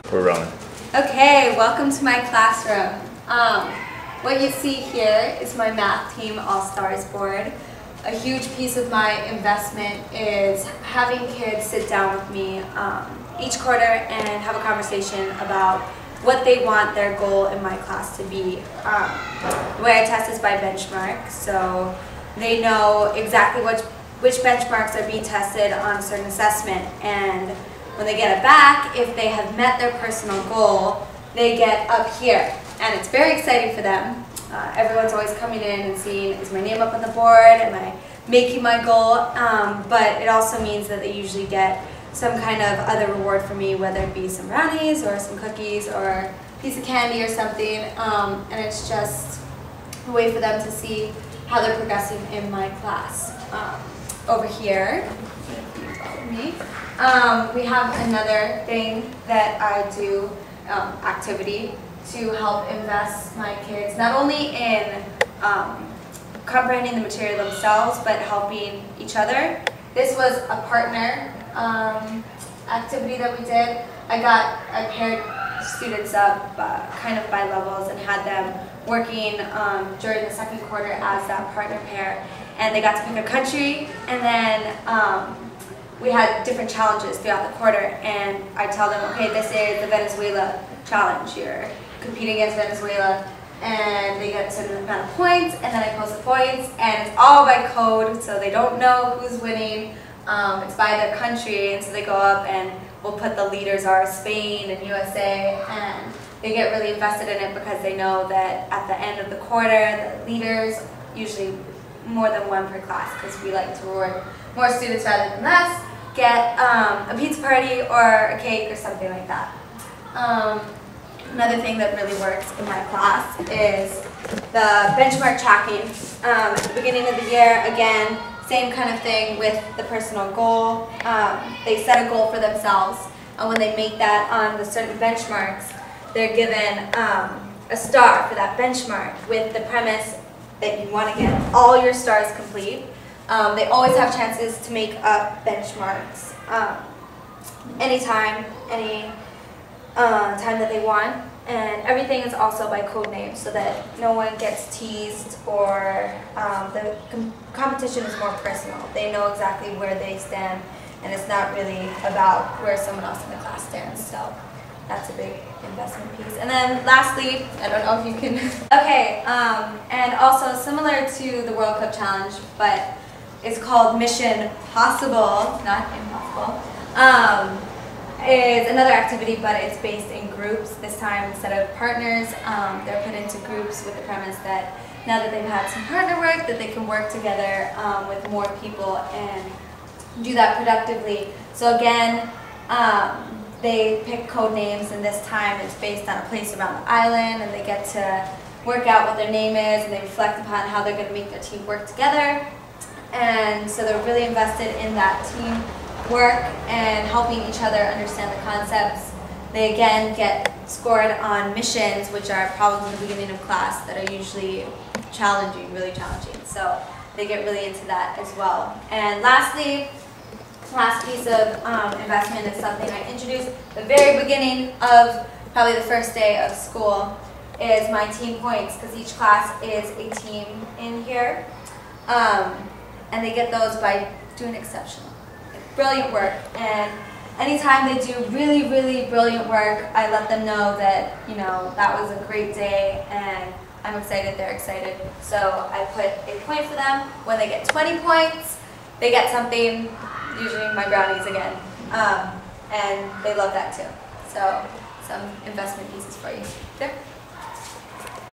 For Romy. Okay, welcome to my classroom. What you see here is my math team All-Stars board. A huge piece of my investment is having kids sit down with me each quarter and have a conversation about what they want their goal in my class to be. The way I test is by benchmark, so they know exactly which benchmarks are being tested on a certain assessment, and when they get it back, if they have met their personal goal, they get up here, and it's very exciting for them. Everyone's always coming in and seeing, is my name up on the board, am I making my goal, but it also means that they usually get some kind of other reward from me, whether it be some brownies or some cookies or a piece of candy or something, and it's just a way for them to see how they're progressing in my class. Over here, if you follow me, we have another thing that I do, activity, to help invest my kids not only in comprehending the material themselves, but helping each other. This was a partner activity that we did. I paired students up kind of by levels and had them working during the second quarter as that partner pair, and they got to pick a country, and then we had different challenges throughout the quarter, and I tell them, okay, this is the Venezuela challenge. You're competing against Venezuela, and they get a certain amount of points, and then I post the points, and it's all by code, so they don't know who's winning. It's by their country, and so they go up, and we'll put the leaders are Spain and USA, and they get really invested in it because they know that at the end of the quarter, the leaders, usually more than one per class, because we like to reward more students rather than less, get a pizza party or a cake or something like that. Another thing that really works in my class is the benchmark tracking. At the beginning of the year, again, same kind of thing with the personal goal. They set a goal for themselves, and when they make that on the certain benchmarks, they're given a star for that benchmark with the premise that you want to get all your stars complete. They always have chances to make up benchmarks anytime, any time that they want, and everything is also by code name so that no one gets teased, or the competition is more personal. They know exactly where they stand, and it's not really about where someone else in the class stands. So that's a big investment piece. And then lastly, I don't know if you can okay, and also similar to the World Cup Challenge, but it's called Mission Possible, not Impossible, is another activity, but it's based in groups. This time, instead of partners, they're put into groups with the premise that now that they've had some partner work, that they can work together with more people and do that productively. So again, they pick code names, and this time it's based on a place around the island, and they get to work out what their name is, and they reflect upon how they're going to make their team work together. And so they're really invested in that team work and helping each other understand the concepts. They again get scored on missions, which are problems in the beginning of class that are usually challenging, really challenging. So they get really into that as well. And lastly, last piece of investment is something I introduced at the very beginning of probably the first day of school, is my team points, because each class is a team in here. And they get those by doing exceptional, brilliant work. And anytime they do really, really brilliant work, I let them know that, you know, that was a great day, and I'm excited, they're excited. So I put a point for them. When they get 20 points, they get something, usually my brownies again, and they love that too. So some investment pieces for you. There.